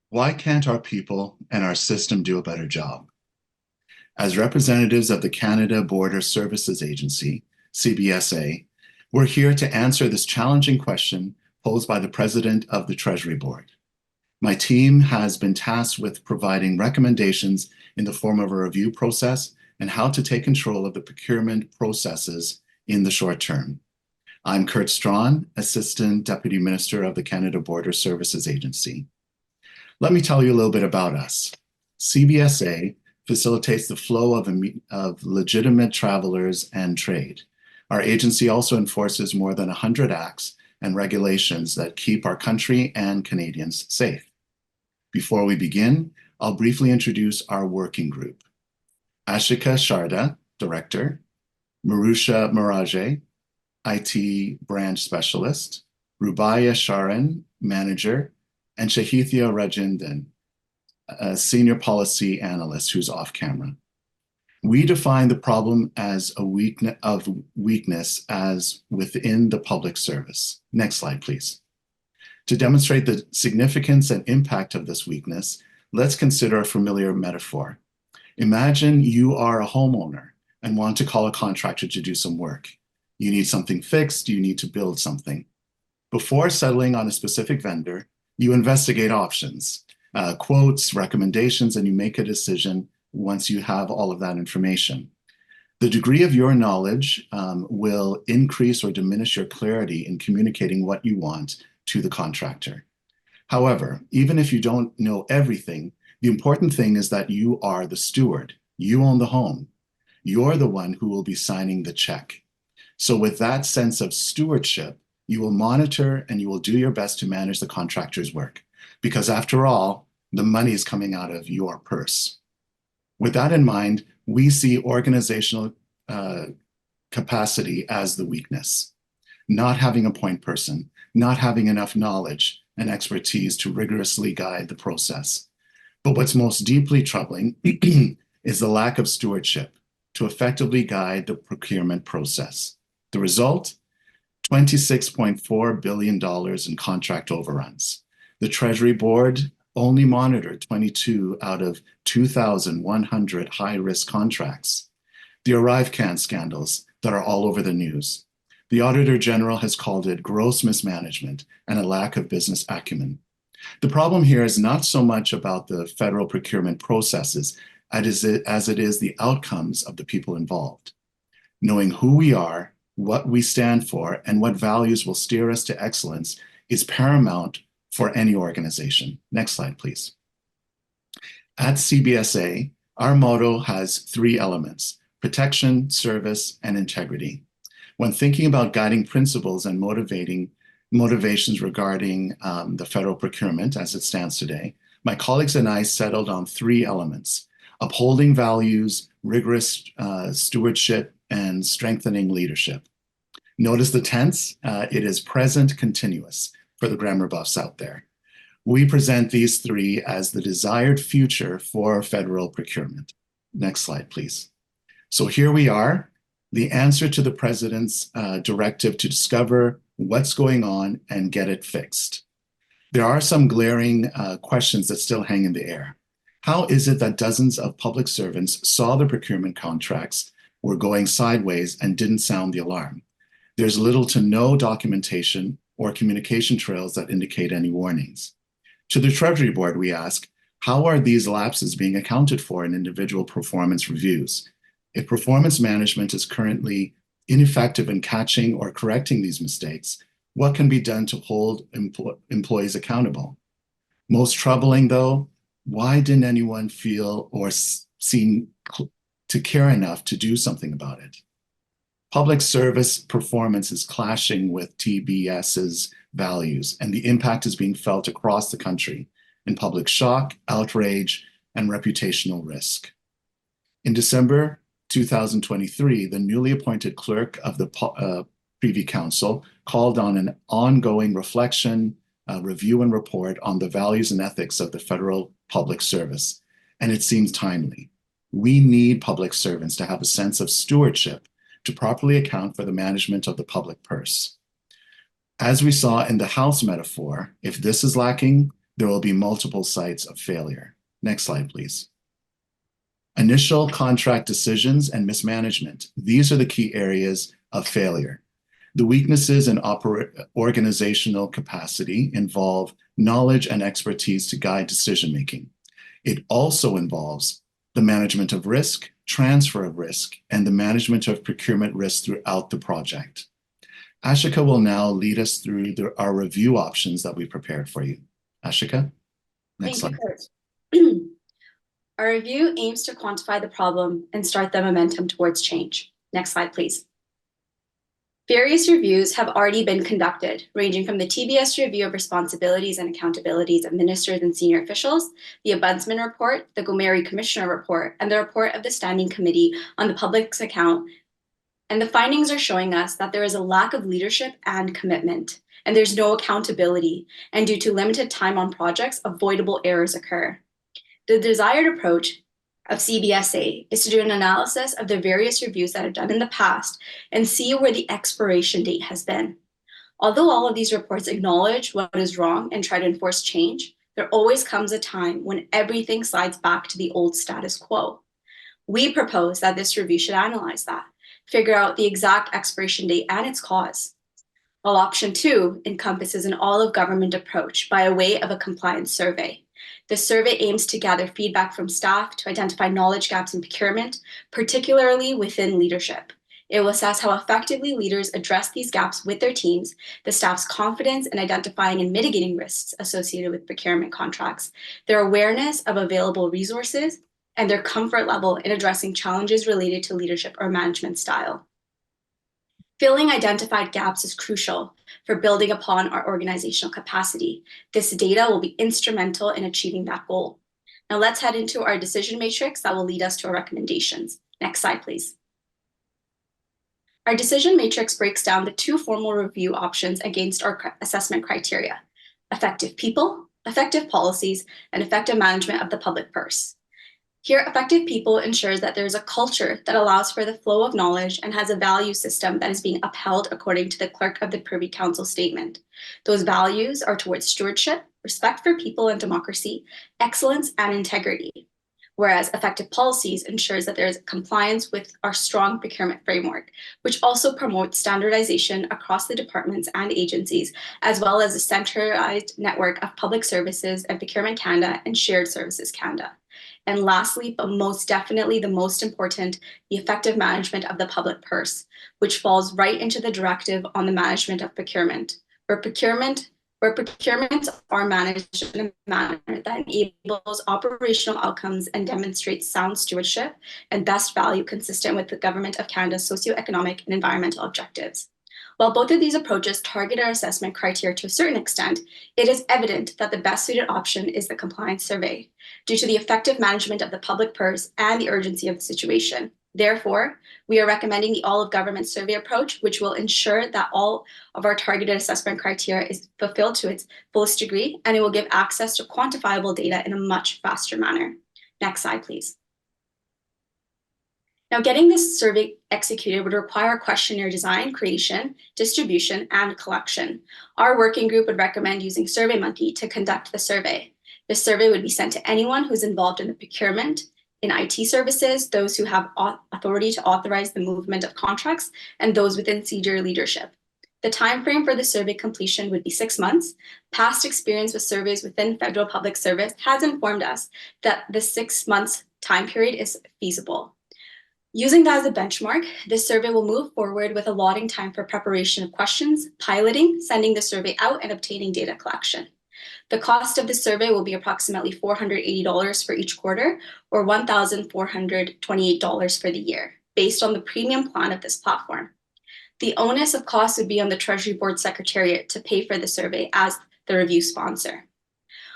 Why can't our people and our system do a better job? As representatives of the Canada Border Services Agency, CBSA, we're here to answer this challenging question posed by the President of the Treasury Board. My team has been tasked with providing recommendations in the form of a review process and how to take control of the procurement processes in the short term. I'm Kurt Strawn, Assistant Deputy Minister of the Canada Border Services Agency. Let me tell you a little bit about us. CBSA facilitates the flow of legitimate travelers and trade. Our agency also enforces more than 100 acts and regulations that keep our country and Canadians safe. Before we begin, I'll briefly introduce our working group. Ashika Sharda, Director, Marusha Maraje, IT Branch Specialist, Rubaya Sharan, Manager, and Shahithya Rajandan, a Senior Policy Analyst who's off camera. We define the problem as a weakness as within the public service. Next slide, please. To demonstrate the significance and impact of this weakness, let's consider a familiar metaphor. Imagine you are a homeowner and want to call a contractor to do some work. You need something fixed, you need to build something. Before settling on a specific vendor, you investigate options, quotes, recommendations, and you make a decision once you have all of that information. The degree of your knowledge will increase or diminish your clarity in communicating what you want to the contractor. However, even if you don't know everything, the important thing is that you are the steward. You own the home. You're the one who will be signing the check. So with that sense of stewardship, you will monitor and you will do your best to manage the contractor's work, because after all, the money is coming out of your purse. With that in mind, we see organizational capacity as the weakness. Not having a point person, not having enough knowledge and expertise to rigorously guide the process. But what's most deeply troubling is the lack of stewardship to effectively guide the procurement process. The result? $26.4 billion in contract overruns. The Treasury Board only monitored 22 out of 2,100 high-risk contracts. The ArriveCan scandals that are all over the news. The Auditor General has called it gross mismanagement and a lack of business acumen. The problem here is not so much about the federal procurement processes as it is the outcomes of the people involved. Knowing who we are, what we stand for, and what values will steer us to excellence is paramount for any organization. Next slide, please. At CBSA, our motto has three elements: protection, service, and integrity. When thinking about guiding principles and motivations regarding the federal procurement as it stands today, my colleagues and I settled on three elements: upholding values, rigorous stewardship, and strengthening leadership. Notice the tense, it is present continuous for the grammar buffs out there. We present these three as the desired future for federal procurement. Next slide, please. So here we are, the answer to the president's directive to discover what's going on and get it fixed. There are some glaring questions that still hang in the air. How is it that dozens of public servants saw the procurement contracts were going sideways and didn't sound the alarm? There's little to no documentation or communication trails that indicate any warnings. To the Treasury Board, we ask, how are these lapses being accounted for in individual performance reviews? If performance management is currently ineffective in catching or correcting these mistakes, what can be done to hold employees accountable? Most troubling, though, why didn't anyone feel or seem to care enough to do something about it? Public service performance is clashing with TBS's values, and the impact is being felt across the country in public shock, outrage, and reputational risk. In December 2023, the newly appointed clerk of the Privy Council called on an ongoing reflection, review, and report on the values and ethics of the federal public service, and it seems timely. We need public servants to have a sense of stewardship to properly account for the management of the public purse. As we saw in the house metaphor, if this is lacking, There will be multiple sites of failure. Next slide, please. Initial contract decisions and mismanagement. These are the key areas of failure. The weaknesses in organizational capacity involve knowledge and expertise to guide decision-making. It also involves the management of risk, transfer of risk, and the management of procurement risk throughout the project. Ashika will now lead us through our review options that we prepared for you. Ashika, next slide. Thank you, Kurt. Our review aims to quantify the problem and start the momentum towards change. Next slide, please. Various reviews have already been conducted, ranging from the TBS review of responsibilities and accountabilities of ministers and senior officials, the Ombudsman report, the Gomeri Commissioner report, and the report of the Standing Committee on the Public's Account. And the findings are showing us that there is a lack of leadership and commitment, and there's no accountability, and due to limited time on projects, avoidable errors occur. The desired approach of CBSA is to do an analysis of the various reviews that are done in the past and see where the expiration date has been. Although all of these reports acknowledge what is wrong and try to enforce change, there always comes a time when everything slides back to the old status quo. We propose that this review should analyze that, figure out the exact expiration date and its cause. While option 2 encompasses an all-of-government approach by way of a compliance survey. The survey aims to gather feedback from staff to identify knowledge gaps in procurement, particularly within leadership. It will assess how effectively leaders address these gaps with their teams, the staff's confidence in identifying and mitigating risks associated with procurement contracts, their awareness of available resources, and their comfort level in addressing challenges related to leadership or management style. Filling identified gaps is crucial for building upon our organizational capacity. This data will be instrumental in achieving that goal. Now let's head into our decision matrix that will lead us to our recommendations. Next slide, please. Our decision matrix breaks down the 2 formal review options against our assessment criteria: effective people, effective policies, and effective management of the public purse. Here, effective people ensures that there's a culture that allows for the flow of knowledge and has a value system that is being upheld according to the Clerk of the Privy Council statement. Those values are towards stewardship, respect for people and democracy, excellence, and integrity. Whereas effective policies ensures that there is compliance with our strong procurement framework, which also promotes standardization across the departments and agencies, as well as a centralized network of public services and Procurement Canada and Shared Services Canada. And lastly, but most definitely the most important, the effective management of the public purse, which falls right into the directive on the management of procurement, where procurements are managed in a manner that enables operational outcomes and demonstrates sound stewardship and best value consistent with the Government of Canada's socioeconomic and environmental objectives. While both of these approaches target our assessment criteria to a certain extent, it is evident that the best suited option is the compliance survey, due to the effective management of the public purse and the urgency of the situation. Therefore, we are recommending the all-of-government survey approach, which will ensure that all of our targeted assessment criteria is fulfilled to its fullest degree, and it will give access to quantifiable data in a much faster manner. Next slide, please. Now, getting this survey executed would require questionnaire design, creation, distribution, and collection. Our working group would recommend using SurveyMonkey to conduct the survey. The survey would be sent to anyone who's involved in the procurement, in IT services, those who have authority to authorize the movement of contracts, and those within senior leadership. The timeframe for the survey completion would be 6 months. Past experience with surveys within federal public service has informed us that the 6 months time period is feasible. Using that as a benchmark, this survey will move forward with allotting time for preparation of questions, piloting, sending the survey out, and obtaining data collection. The cost of the survey will be approximately $480 for each quarter, or $1,428 for the year, based on the premium plan of this platform. The onus of costs would be on the Treasury Board Secretariat to pay for the survey as the review sponsor.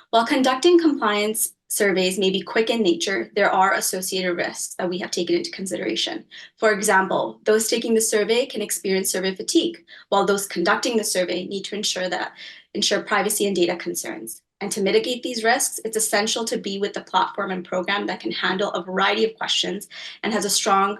While conducting compliance surveys may be quick in nature, there are associated risks that we have taken into consideration. For example, those taking the survey can experience survey fatigue, while those conducting the survey need to ensure privacy and data concerns. And to mitigate these risks, it's essential to be with the platform and program that can handle a variety of questions and has a strong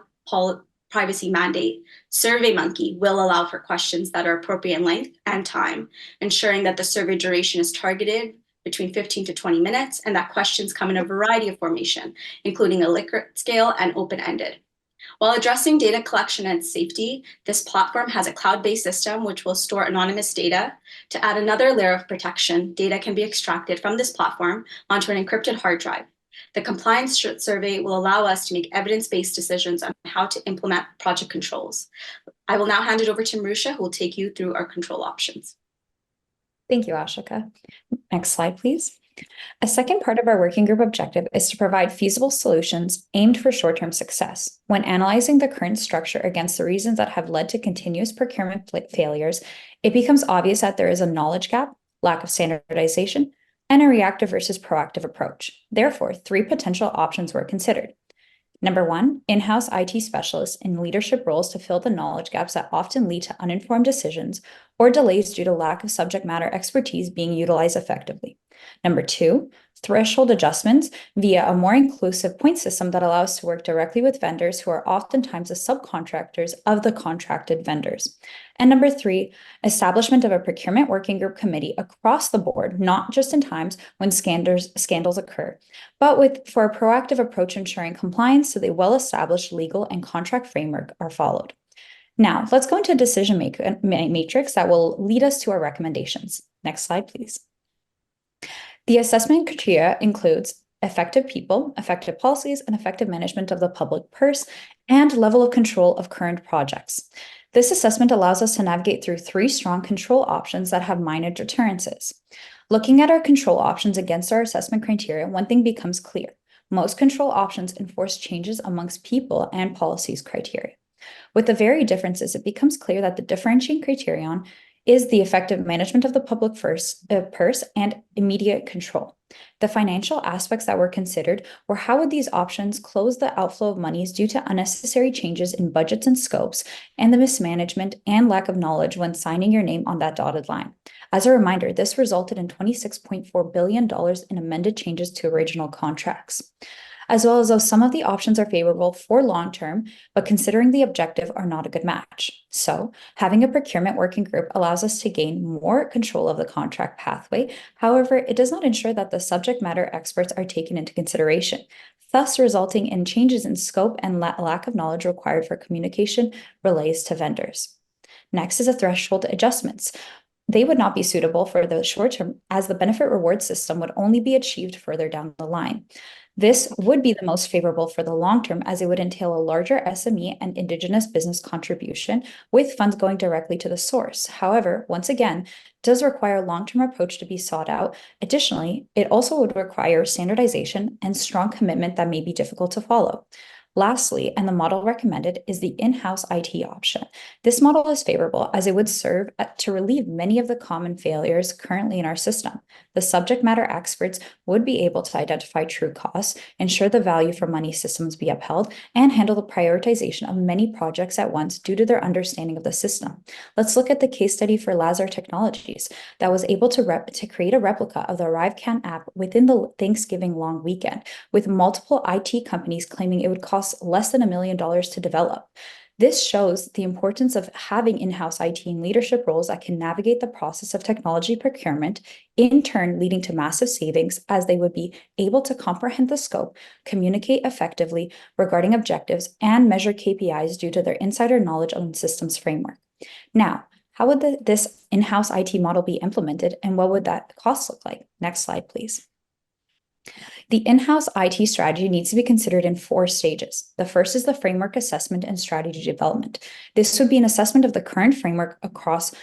privacy mandate. SurveyMonkey will allow for questions that are appropriate in length and time, ensuring that the survey duration is targeted, between 15 to 20 minutes, and that questions come in a variety of formation, including a Likert scale and open-ended. While addressing data collection and safety, this platform has a cloud-based system which will store anonymous data. To add another layer of protection, data can be extracted from this platform onto an encrypted hard drive. The compliance survey will allow us to make evidence-based decisions on how to implement project controls. I will now hand it over to Marusha, who will take you through our control options. Thank you, Ashika. Next slide, please. A second part of our working group objective is to provide feasible solutions aimed for short-term success. When analyzing the current structure against the reasons that have led to continuous procurement failures, it becomes obvious that there is a knowledge gap, lack of standardization, and a reactive versus proactive approach. Therefore, 3 potential options were considered. Number 1, in-house IT specialists in leadership roles to fill the knowledge gaps that often lead to uninformed decisions or delays due to lack of subject matter expertise being utilized effectively. Number 2, threshold adjustments via a more inclusive point system that allows us to work directly with vendors who are oftentimes the subcontractors of the contracted vendors. And number 3, establishment of a procurement working group committee across the board, not just in times when scandals occur, but for a proactive approach ensuring compliance to the well-established legal and contract framework are followed. Now, let's go into a decision matrix that will lead us to our recommendations. Next slide, please. The assessment criteria includes effective people, effective policies, and effective management of the public purse, and level of control of current projects. This assessment allows us to navigate through 3 strong control options that have minor deterrences. Looking at our control options against our assessment criteria, one thing becomes clear. Most control options enforce changes amongst people and policies criteria. With the very differences, it becomes clear that the differentiating criterion is the effective management of the public purse and immediate control. The financial aspects that were considered were how would these options close the outflow of monies due to unnecessary changes in budgets and scopes, and the mismanagement and lack of knowledge when signing your name on that dotted line. As a reminder, this resulted in $26.4 billion in amended changes to original contracts. As well as though some of the options are favorable for long-term, but considering the objective are not a good match. So having a procurement working group allows us to gain more control of the contract pathway. However, it does not ensure that the subject matter experts are taken into consideration, thus resulting in changes in scope and lack of knowledge required for communication relays to vendors. Next is a threshold adjustments. They would not be suitable for the short term as the benefit reward system would only be achieved further down the line. This would be the most favorable for the long term as it would entail a larger SME and Indigenous business contribution with funds going directly to the source. However, once again, it does require a long-term approach to be sought out. Additionally, it also would require standardization and strong commitment that may be difficult to follow. Lastly, and the model recommended, is the in-house IT option. This model is favorable as it would serve to relieve many of the common failures currently in our system. The subject matter experts would be able to identify true costs, ensure the value for money systems be upheld, and handle the prioritization of many projects at once due to their understanding of the system. Let's look at the case study for Lazar Technologies that was able to create a replica of the ArriveCAN app within the Thanksgiving long weekend, with multiple IT companies claiming it would cost less than $1 million to develop. This shows the importance of having in-house IT and leadership roles that can navigate the process of technology procurement, in turn leading to massive savings as they would be able to comprehend the scope, communicate effectively regarding objectives, and measure KPIs due to their insider knowledge on the systems framework. Now, how would this in-house IT model be implemented, and what would that cost look like? Next slide, please. The in-house IT strategy needs to be considered in 4 stages. The first is the framework assessment and strategy development. This would be an assessment of the current framework across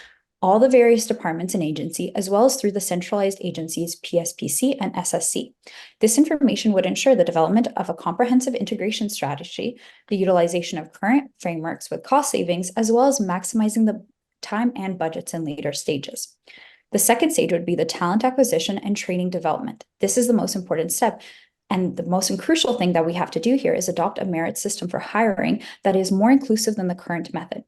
all the various departments and agencies, as well as through the centralized agencies PSPC and SSC. This information would ensure the development of a comprehensive integration strategy, the utilization of current frameworks with cost savings, as well as maximizing the time and budgets in later stages. The second stage would be the talent acquisition and training development. This is the most important step. And the most crucial thing that we have to do here is adopt a merit system for hiring that is more inclusive than the current method.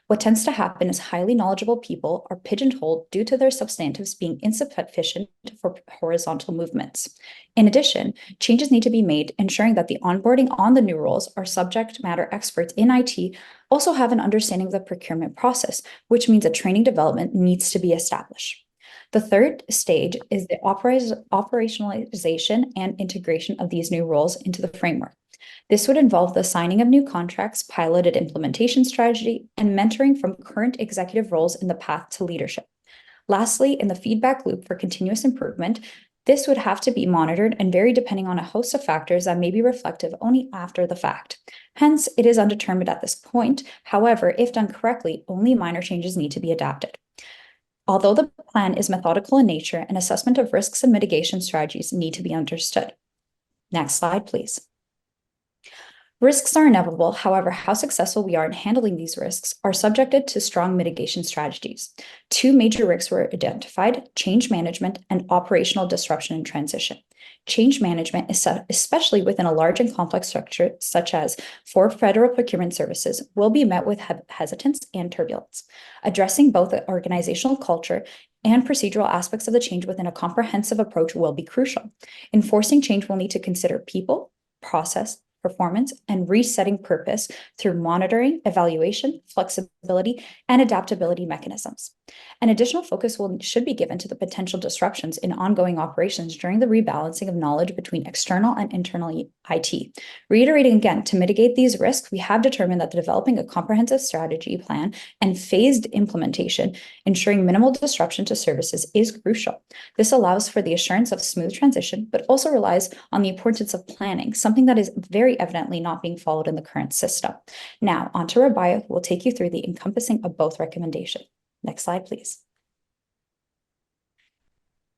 What tends to happen is highly knowledgeable people are pigeonholed due to their substantives being insufficient for horizontal movements. In addition, changes need to be made, ensuring that the onboarding on the new roles are subject matter experts in IT also have an understanding of the procurement process, which means a training development needs to be established. The third stage is the operationalization and integration of these new roles into the framework. This would involve the signing of new contracts, piloted implementation strategy, and mentoring from current executive roles in the path to leadership. Lastly, in the feedback loop for continuous improvement, this would have to be monitored and vary depending on a host of factors that may be reflective only after the fact. Hence, it is undetermined at this point. However, if done correctly, only minor changes need to be adapted. Although the plan is methodical in nature, an assessment of risks and mitigation strategies need to be understood. Next slide, please. Risks are inevitable. However, how successful we are in handling these risks are subjected to strong mitigation strategies. Two major risks were identified: change management and operational disruption and transition. Change management, especially within a large and complex structure, such as for federal procurement services, will be met with hesitance and turbulence. Addressing both the organizational culture and procedural aspects of the change within a comprehensive approach will be crucial. Enforcing change will need to consider people, process, performance, and resetting purpose through monitoring, evaluation, flexibility, and adaptability mechanisms. An additional focus should be given to the potential disruptions in ongoing operations during the rebalancing of knowledge between external and internal IT. Reiterating again, to mitigate these risks, we have determined that developing a comprehensive strategy plan and phased implementation, ensuring minimal disruption to services, is crucial. This allows for the assurance of smooth transition, but also relies on the importance of planning, something that is very evidently not being followed in the current system. Now, on to Rabaya, who will take you through the encompassing of both recommendations. Next slide, please.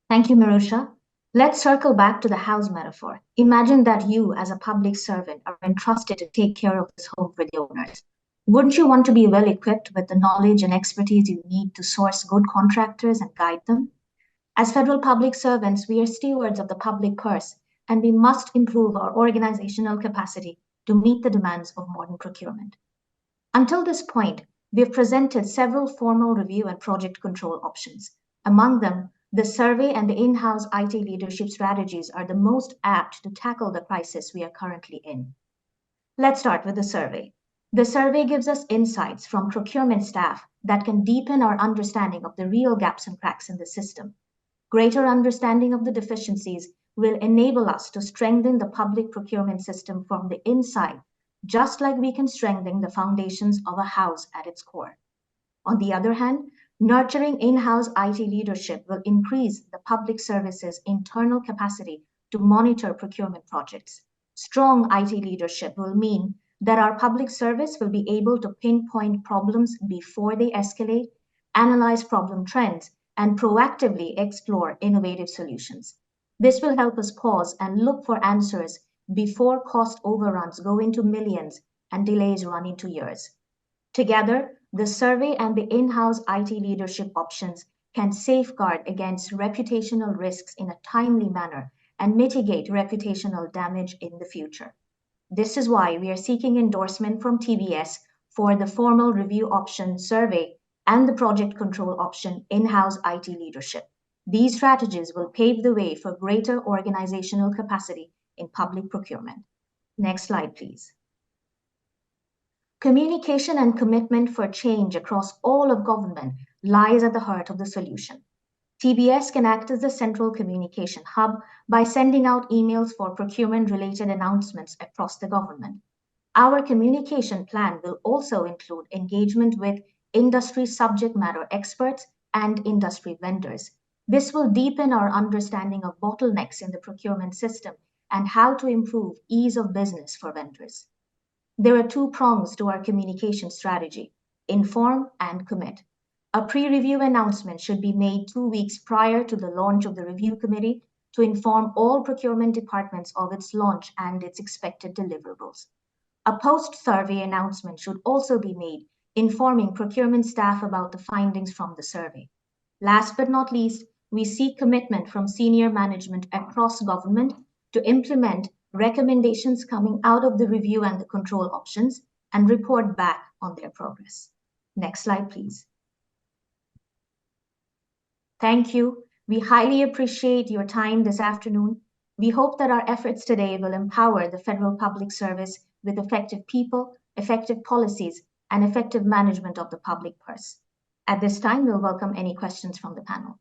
Thank you, Marusha. Let's circle back to the house metaphor. Imagine that you, as a public servant, are entrusted to take care of this home for the owners. Wouldn't you want to be well equipped with the knowledge and expertise you need to source good contractors and guide them? As federal public servants, we are stewards of the public purse, and we must improve our organizational capacity to meet the demands of modern procurement. Until this point, we have presented several formal review and project control options. Among them, the survey and the in-house IT leadership strategies are the most apt to tackle the crisis we are currently in. Let's start with the survey. The survey gives us insights from procurement staff that can deepen our understanding of the real gaps and cracks in the system. Greater understanding of the deficiencies will enable us to strengthen the public procurement system from the inside, just like we can strengthen the foundations of a house at its core. On the other hand, nurturing in-house IT leadership will increase the public service's internal capacity to monitor procurement projects. Strong IT leadership will mean that our public service will be able to pinpoint problems before they escalate, analyze problem trends, and proactively explore innovative solutions. This will help us pause and look for answers before cost overruns go into millions and delays run into years. Together, the survey and the in-house IT leadership options can safeguard against reputational risks in a timely manner and mitigate reputational damage in the future. This is why we are seeking endorsement from TBS for the formal review option survey and the project control option in-house IT leadership. These strategies will pave the way for greater organizational capacity in public procurement. Next slide, please. Communication and commitment for change across all of government lies at the heart of the solution. TBS can act as the central communication hub by sending out emails for procurement-related announcements across the government. Our communication plan will also include engagement with industry subject matter experts and industry vendors. This will deepen our understanding of bottlenecks in the procurement system and how to improve ease of business for vendors. There are two prongs to our communication strategy: inform and commit. A pre-review announcement should be made 2 weeks prior to the launch of the review committee to inform all procurement departments of its launch and its expected deliverables. A post-survey announcement should also be made, informing procurement staff about the findings from the survey. Last but not least, we seek commitment from senior management across government to implement recommendations coming out of the review and the control options and report back on their progress. Next slide, please. Thank you. We highly appreciate your time this afternoon. We hope that our efforts today will empower the federal public service with effective people, effective policies, and effective management of the public purse. At this time, we'll welcome any questions from the panel.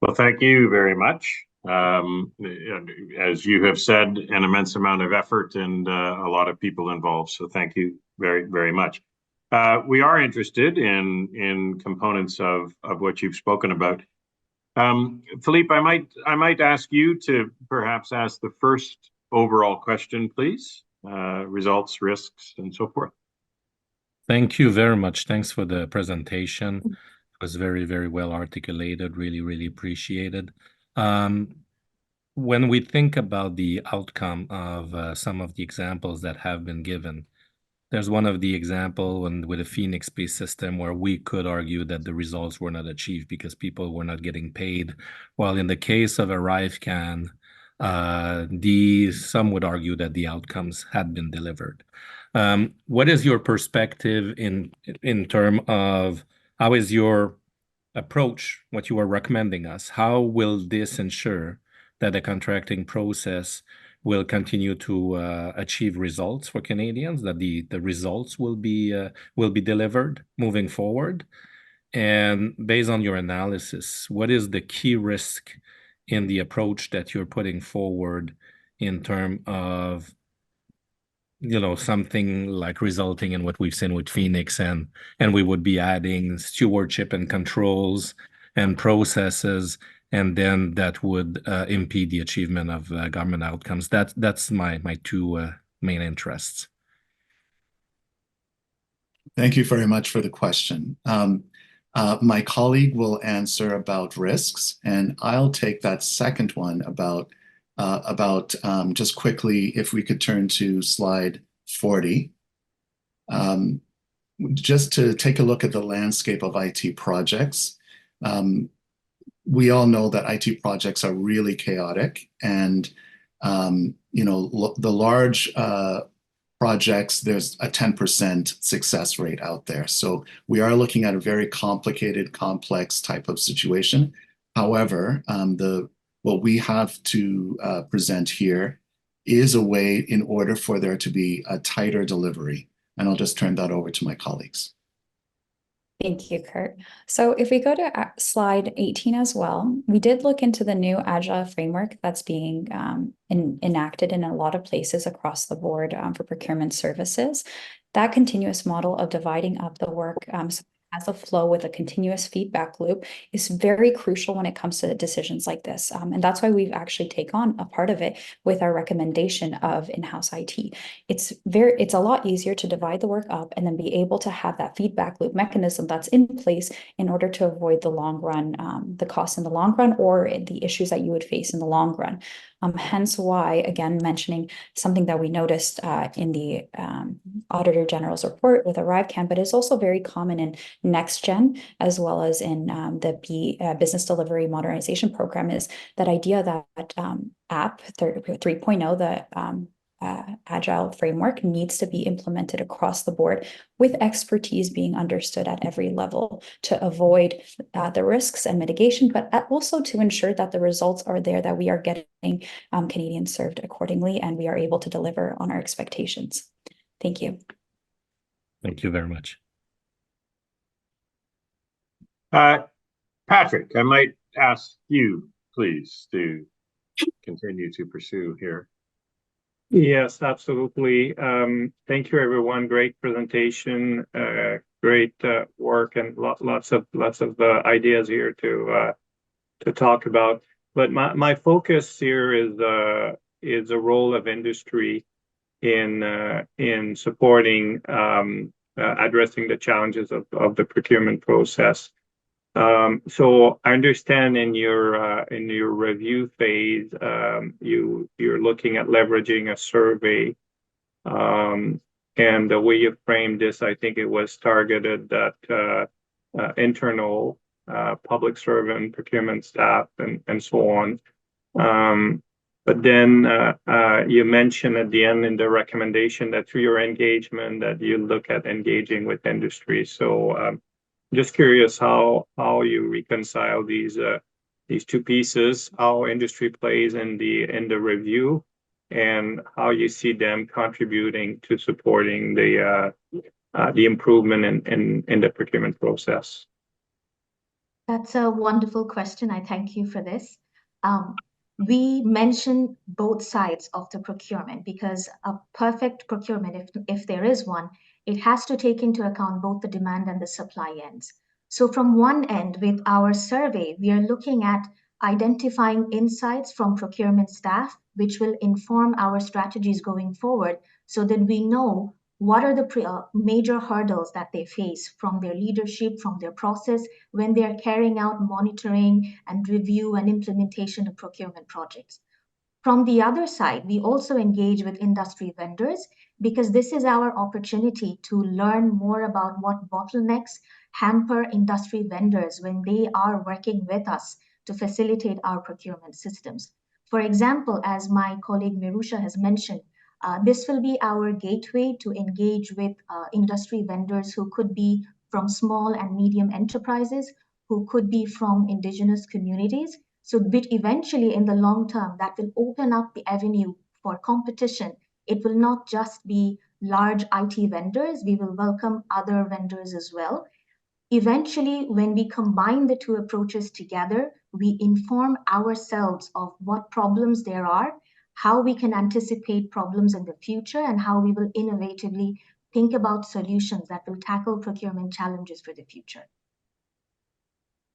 Well, thank you very much. As you have said, an immense amount of effort and a lot of people involved. So thank you very, very much. We are interested in components of what you've spoken about. Philippe, I might ask you to perhaps ask the first overall question, please. Results, risks, and so forth. Thank you very much. Thanks for the presentation. It was very, very well articulated. Really, really appreciated. When we think about the outcome of some of the examples that have been given, there's one of the example with a Phoenix-based system where we could argue that the results were not achieved because people were not getting paid. While in the case of ArriveCAN, some would argue that the outcomes had been delivered. What is your perspective in terms of how is your approach, what you are recommending us? How will this ensure that the contracting process will continue to achieve results for Canadians, that the results will be delivered moving forward? And based on your analysis, what is the key risk in the approach that you're putting forward in terms of something like resulting in what we've seen with Phoenix, and we would be adding stewardship and controls and processes, and then that would impede the achievement of government outcomes. That's my two main interests. Thank you very much for the question. My colleague will answer about risks, and I'll take that second one about just quickly, if we could turn to slide 40. Just to take a look at the landscape of IT projects. We all know that IT projects are really chaotic, and the large projects, there's a 10% success rate out there. So we are looking at a very complicated, complex type of situation. However, what we have to present here is a way in order for there to be a tighter delivery. And I'll just turn that over to my colleagues. Thank you, Kurt. So if we go to slide 18 as well, we did look into the new Agile framework that's being enacted in a lot of places across the board for procurement services. That continuous model of dividing up the work as a flow with a continuous feedback loop is very crucial when it comes to decisions like this. And that's why we've actually taken on a part of it with our recommendation of in-house IT. It's a lot easier to divide the work up and then be able to have that feedback loop mechanism that's in place in order to avoid the long run, the costs in the long run, or the issues that you would face in the long run. Hence why, again, mentioning something that we noticed in the Auditor General's report with ArriveCAN, but is also very common in NextGen, as well as in the Business Delivery Modernization Program, is that idea that AP 3.0, the Agile framework, needs to be implemented across the board with expertise being understood at every level to avoid the risks and mitigation, but also to ensure that the results are there, that we are getting Canadians served accordingly, and we are able to deliver on our expectations. Thank you. Thank you very much. Patrick, I might ask you, please, to continue to pursue here. Yes, absolutely. Thank you, everyone. Great presentation, great work, and lots of ideas here to talk about. But my focus here is the role of industry in supporting addressing the challenges of the procurement process. So I understand in your review phase, you're looking at leveraging a survey, and the way you framed this, I think it was targeted at internal public servant procurement staff and so on. But then you mentioned at the end in the recommendation that through your engagement that you look at engaging with industry. So just curious how you reconcile these two pieces, how industry plays in the review, and how you see them contributing to supporting the improvement in the procurement process. That's a wonderful question. I thank you for this. We mention both sides of the procurement because a perfect procurement, if there is one, it has to take into account both the demand and the supply ends. So from one end, with our survey, we are looking at identifying insights from procurement staff, which will inform our strategies going forward so that we know what are the major hurdles that they face from their leadership, from their process, when they are carrying out monitoring and review and implementation of procurement projects. From the other side, we also engage with industry vendors because this is our opportunity to learn more about what bottlenecks hamper industry vendors when they are working with us to facilitate our procurement systems. For example, as my colleague Mirusha has mentioned, this will be our gateway to engage with industry vendors who could be from small and medium enterprises, who could be from indigenous communities. So which eventually in the long term, that will open up the avenue for competition. It will not just be large IT vendors, we will welcome other vendors as well. Eventually, when we combine the two approaches together, we inform ourselves of what problems there are, how we can anticipate problems in the future, and how we will innovatively think about solutions that will tackle procurement challenges for the future.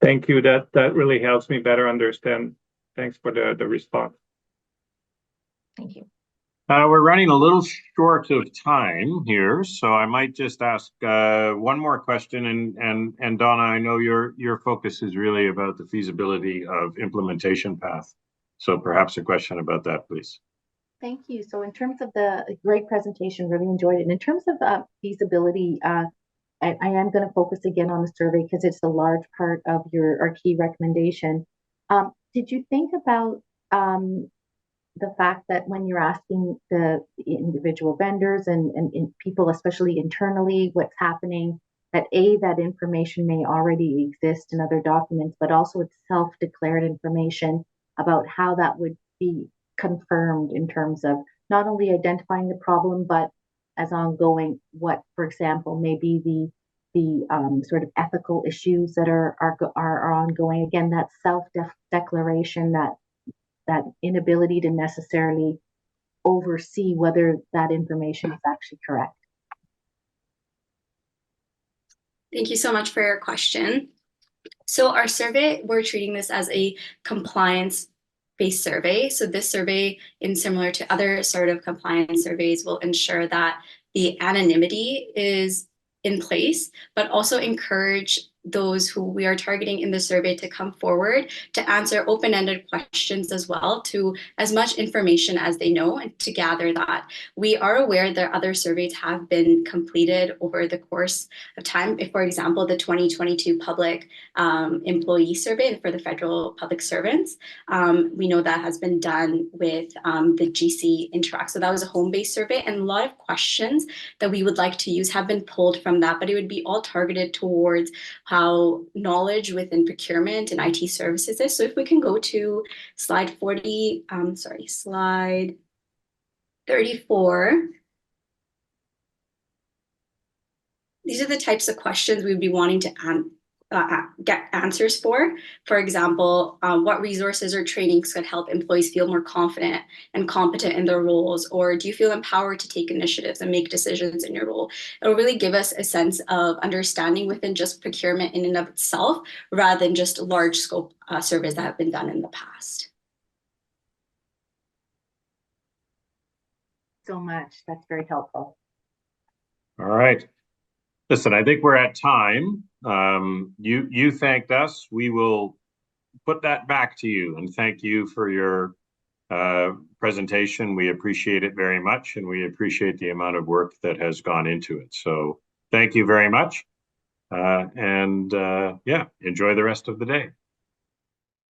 Thank you. That really helps me better understand. Thanks for the response. Thank you. We're running a little short of time here, so I might just ask one more question. And Donna, I know your focus is really about the feasibility of implementation path. So perhaps a question about that, please. Thank you. So in terms of the great presentation, really enjoyed it. In terms of feasibility, I am going to focus again on the survey because it's a large part of our key recommendation. Did you think about the fact that when you're asking the individual vendors and people, especially internally, what's happening, that that information may already exist in other documents, but also it's self-declared information about how that would be confirmed in terms of not only identifying the problem, but as ongoing, what, for example, may be the sort of ethical issues that are ongoing. Again, that self-declaration, that inability to necessarily oversee whether that information is actually correct. Thank you so much for your question. So our survey, we're treating this as a compliance-based survey. So this survey, in similar to other sort of compliance surveys, will ensure that the anonymity is in place, but also encourage those who we are targeting in the survey to come forward to answer open-ended questions as well, to as much information as they know, and to gather that. We are aware that other surveys have been completed over the course of time. For example, the 2022 public employee survey for the federal public servants, we know that has been done with the GC Interact. So that was a home-based survey, and a lot of questions that we would like to use have been pulled from that, but it would be all targeted towards how knowledge within procurement and IT services is. So if we can go to slide 34. These are the types of questions we'd be wanting to get answers for. For example, what resources or trainings could help employees feel more confident and competent in their roles? Or do you feel empowered to take initiatives and make decisions in your role? It will really give us a sense of understanding within just procurement in and of itself, rather than just large scope surveys that have been done in the past. So much. That's very helpful. All right. Listen, I think we're at time. You thanked us. We will put that back to you, and thank you for your presentation. We appreciate it very much, and we appreciate the amount of work that has gone into it. So thank you very much. Yeah, enjoy the rest of the day.